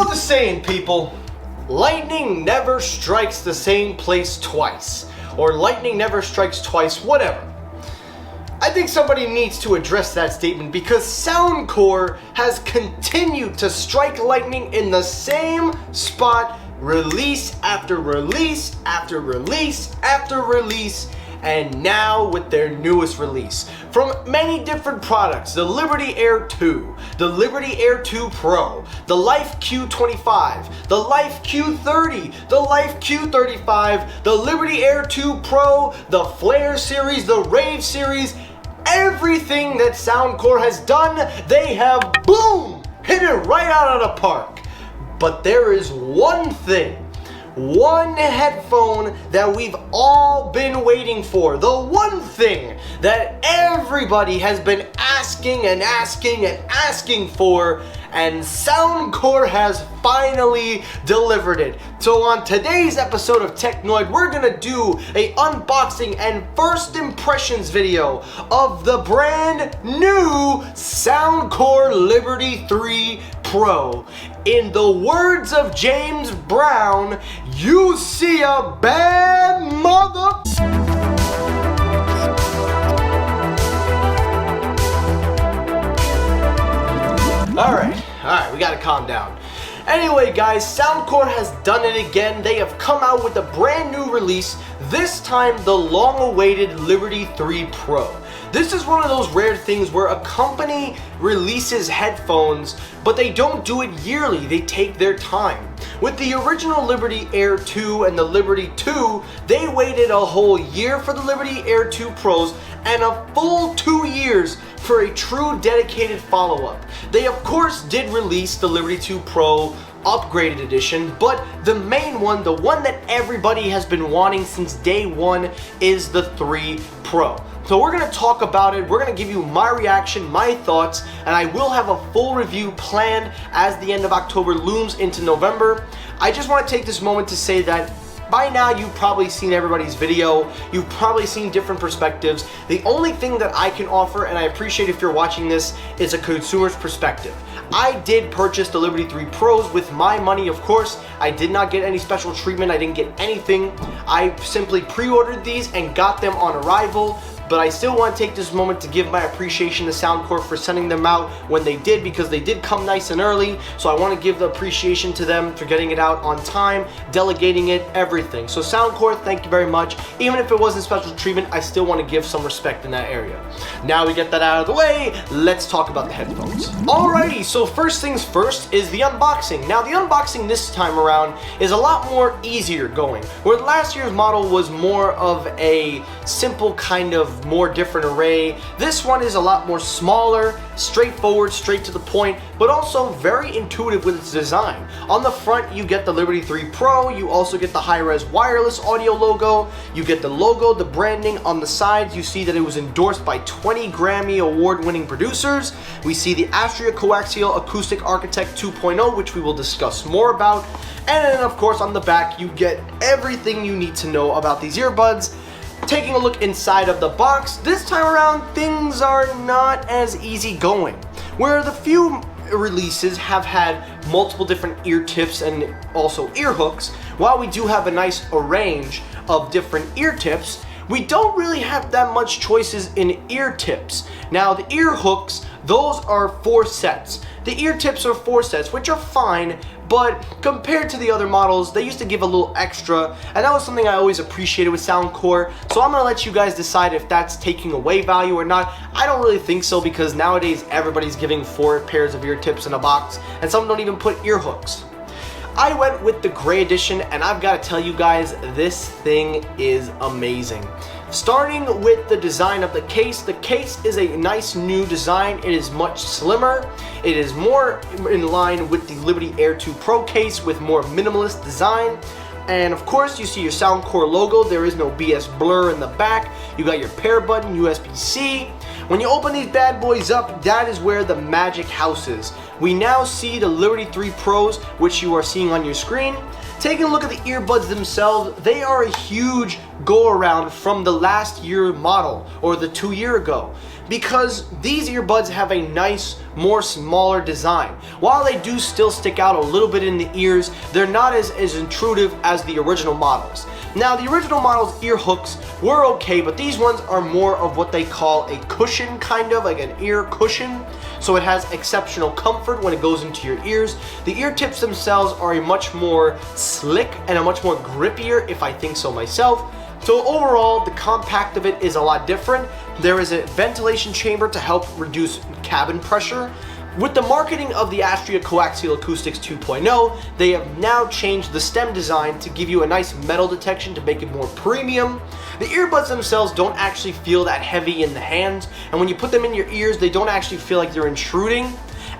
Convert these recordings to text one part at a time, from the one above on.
know the saying, people? Lightning never strikes the same place twice. Or lightning never strikes twice, whatever. I think somebody needs to address that statement because Soundcore has continued to strike lightning in the same spot, release after release after release after release, and now with their newest release. From many different products, the Liberty Air 2, the Liberty Air 2 Pro, the Life Q25, the Life Q30, the Life Q35, the Liberty Air 2 Pro, the Flare series, the Rave series, everything that Soundcore has done, they have, boom, hit it right out of the park. But there is one thing, one headphone that we've all been waiting for, the one thing that everybody has been asking and asking and asking for, and Soundcore has finally delivered it. So on today's episode of Technoid, we're gonna do a unboxing and first impressions video of the brand new Soundcore Liberty 3 Pro. In the words of James Brown, you see a bad mother... Alright, we gotta calm down. Anyway guys, Soundcore has done it again. They have come out with a brand new release, this time the long-awaited Liberty 3 Pro. This is one of those rare things where a company releases headphones, but they don't do it yearly, they take their time. With the original Liberty Air 2 and the Liberty 2, they waited a whole year for the Liberty Air 2 Pros and a full 2 years for a true dedicated follow-up. They of course did release the Liberty 2 Pro upgraded edition, but the main one, the one that everybody has been wanting since day one, is the 3 Pro. So we're going to talk about it, we're going to give you my reaction, my thoughts, and I will have a full review planned as the end of October looms into November. I just want to take this moment to say that by now you've probably seen everybody's video, you've probably seen different perspectives. The only thing that I can offer, and I appreciate if you're watching this, is a consumer's perspective. I did purchase the Liberty 3 Pros with my money, of course. I did not get any special treatment, I didn't get anything. I simply pre-ordered these and got them on arrival. But I still want to take this moment to give my appreciation to Soundcore for sending them out when they did, because they did come nice and early. So I want to give the appreciation to them for getting it out on time, delegating it, everything. So Soundcore, thank you very much. Even if it wasn't special treatment, I still want to give some respect in that area. Now we get that out of the way, let's talk about the headphones. Alrighty, so first things first is the unboxing. Now the unboxing this time around is a lot more easier going. Where last year's model was more of a simple kind of more different array. This one is a lot more smaller, straightforward, straight to the point, but also very intuitive with its design. On the front, you get the Liberty 3 Pro, you also get the high-res wireless audio logo, you get the logo, the branding. On the sides, you see that it was endorsed by 20 Grammy award-winning producers. We see the Astria Coaxial Acoustic Architect 2.0, which we will discuss more about. And then, of course, on the back, you get everything you need to know about these earbuds. Taking a look inside of the box, this time around things are not as easy going. Where the few releases have had multiple different ear tips and also ear hooks, while we do have a nice range of different ear tips, we don't really have that much choices in ear tips. Now the ear hooks, those are 4 sets. The ear tips are 4 sets, which are fine, but compared to the other models, they used to give a little extra, and that was something I always appreciated with Soundcore. So I'm gonna let you guys decide if that's taking away value or not. I don't really think so, because nowadays everybody's giving 4 pairs of ear tips in a box, and some don't even put ear hooks. I went with the gray edition, and I've got to tell you guys, this thing is amazing. Starting with the design of the case is a nice new design. It is much slimmer. It is more in line with the Liberty Air 2 Pro case with more minimalist design. And of course, you see your Soundcore logo. There is no BS blur in the back. You got your pair button, USB-C. When you open these bad boys up, that is where the magic house is. We now see the Liberty 3 Pros, which you are seeing on your screen. Taking a look at the earbuds themselves, they are a huge go around from the last year model, or the 2 year ago. because these earbuds have a nice, more smaller design. While they do still stick out a little bit in the ears, they're not as intrusive as the original models. Now, the original models' ear hooks were okay, but these ones are more of what they call a cushion, kind of like an ear cushion. So it has exceptional comfort when it goes into your ears. The ear tips themselves are a much more slick and a much more grippier, if I think so myself. So overall, the compact of it is a lot different. There is a ventilation chamber to help reduce cabin pressure. With the marketing of the Astria Coaxial Acoustics 2.0, they have now changed the stem design to give you a nice metal detection to make it more premium. The earbuds themselves don't actually feel that heavy in the hands, and when you put them in your ears, they don't actually feel like they're intruding,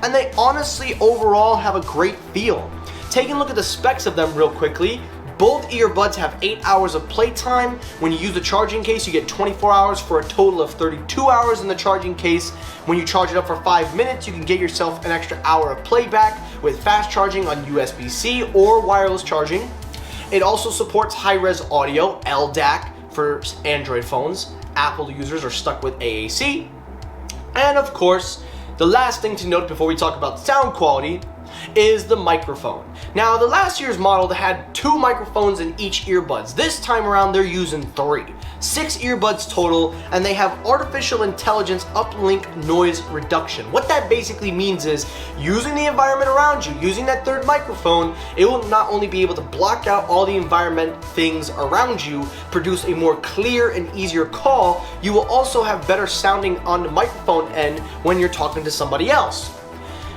and they honestly overall have a great feel. Taking a look at the specs of them real quickly, both earbuds have 8 hours of playtime. When you use the charging case, you get 24 hours for a total of 32 hours in the charging case. When you charge it up for 5 minutes, you can get yourself an extra hour of playback with fast charging on USB-C or wireless charging. It also supports high-res audio, LDAC, for Android phones. Apple users are stuck with AAC. And of course, the last thing to note before we talk about sound quality is the microphone. Now, the last year's model had 2 microphones in each earbuds. This time around, they're using 3. 6 earbuds total, and they have artificial intelligence uplink noise reduction. What that basically means is, using the environment around you, using that third microphone, it will not only be able to block out all the environment things around you, produce a more clear and easier call, you will also have better sounding on the microphone end when you're talking to somebody else.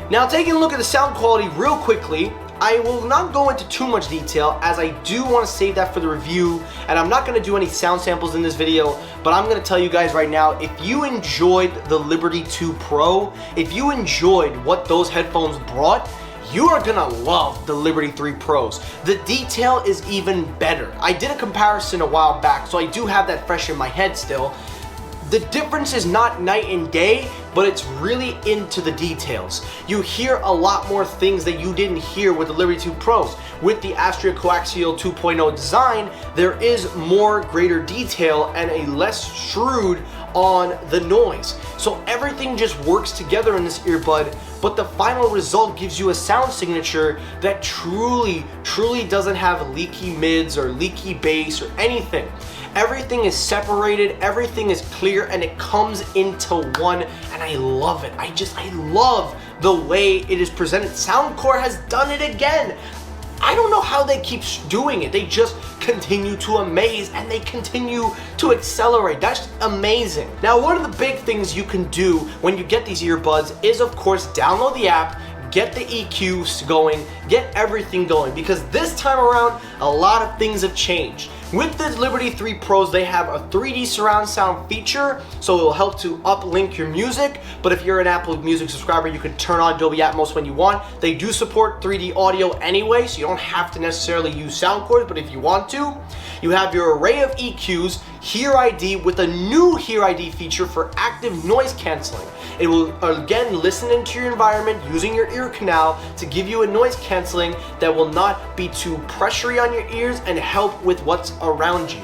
Now, taking a look at the sound quality real quickly, I will not go into too much detail as I do want to save that for the review, and I'm not going to do any sound samples in this video, but I'm going to tell you guys right now, if you enjoyed the Liberty 2 Pro, if you enjoyed what those headphones brought, you are gonna love the Liberty 3 Pros. The detail is even better. I did a comparison a while back, so I do have that fresh in my head still. The difference is not night and day, but it's really into the details. You hear a lot more things that you didn't hear with the Liberty 2 Pros. With the Astria Coaxial 2.0 design, there is more greater detail and a less shrewd on the noise. So everything just works together in this earbud, but the final result gives you a sound signature that truly doesn't have leaky mids or leaky bass or anything. Everything is separated, everything is clear, and it comes into one, and I love it. I love the way it is presented. Soundcore has done it again. I don't know how they keep doing it. They just continue to amaze, and they continue to accelerate. That's amazing. Now, one of the big things you can do when you get these earbuds is, of course, download the app, get the EQs going, get everything going, because this time around, a lot of things have changed. With the Liberty 3 Pros, they have a 3D surround sound feature, so it will help to uplink your music, but if you're an Apple Music subscriber, you can turn on Dolby Atmos when you want. They do support 3D audio anyway, so you don't have to necessarily use Soundcore, but if you want to, you have your array of EQs, Hear ID with a new Hear ID feature for active noise canceling. It will again listen into your environment using your ear canal to give you a noise canceling that will not be too pressury on your ears and help with what's around you.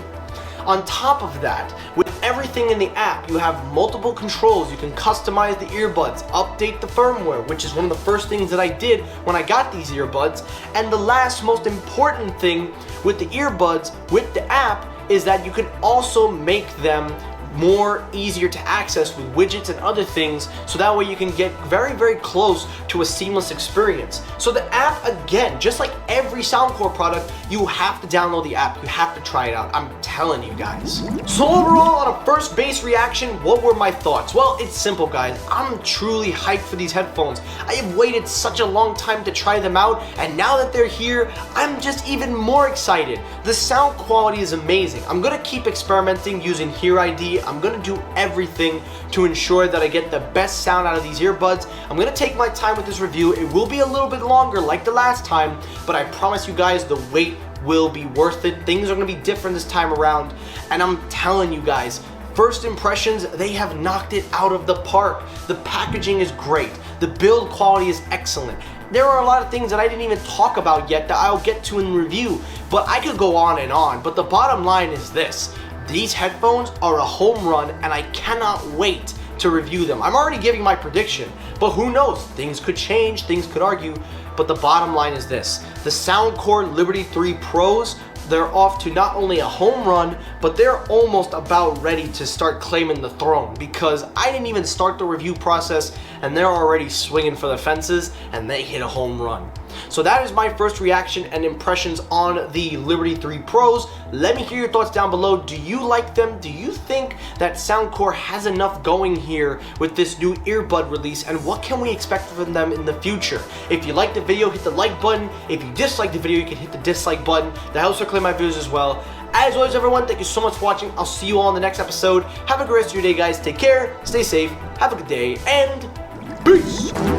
On top of that, with everything in the app, you have multiple controls. You can customize the earbuds, update the firmware, which is one of the first things that I did when I got these earbuds. And the last most important thing with the earbuds, with the app, is that you can also make them more easier to access with widgets and other things, so that way you can get very close to a seamless experience. So the app, again, just like every Soundcore product, you have to download the app, you have to try it out, I'm telling you guys. So overall, on a first base reaction, what were my thoughts? Well, it's simple, guys. I'm truly hyped for these headphones. I have waited such a long time to try them out, and now that they're here, I'm just even more excited. The sound quality is amazing. I'm gonna keep experimenting using Hear ID. I'm gonna do everything to ensure that I get the best sound out of these earbuds. I'm gonna take my time with this review. It will be a little bit longer like the last time, but I promise you guys the wait will be worth it. Things are gonna be different this time around, and I'm telling you guys, first impressions, they have knocked it out of the park. The packaging is great. The build quality is excellent. There are a lot of things that I didn't even talk about yet that I'll get to in review, but I could go on and on. But the bottom line is this: these headphones are a home run, and I cannot wait to review them. I'm already giving my prediction, but who knows? Things could change, things could argue, but the bottom line is this. The Soundcore Liberty 3 Pros, they're off to not only a home run, but they're almost about ready to start claiming the throne, because I didn't even start the review process and they're already swinging for the fences and they hit a home run. So that is my first reaction and impressions on the Liberty 3 Pros. Let me hear your thoughts down below. Do you like them? Do you think that Soundcore has enough going here with this new earbud release, and what can we expect from them in the future? If you liked the video, hit the like button. If you disliked the video, you can hit the dislike button. That helps reclaim my views as well. As always, everyone, thank you so much for watching. I'll see you all in the next episode. Have a great rest of your day, guys. Take care, stay safe, have a good day, and peace!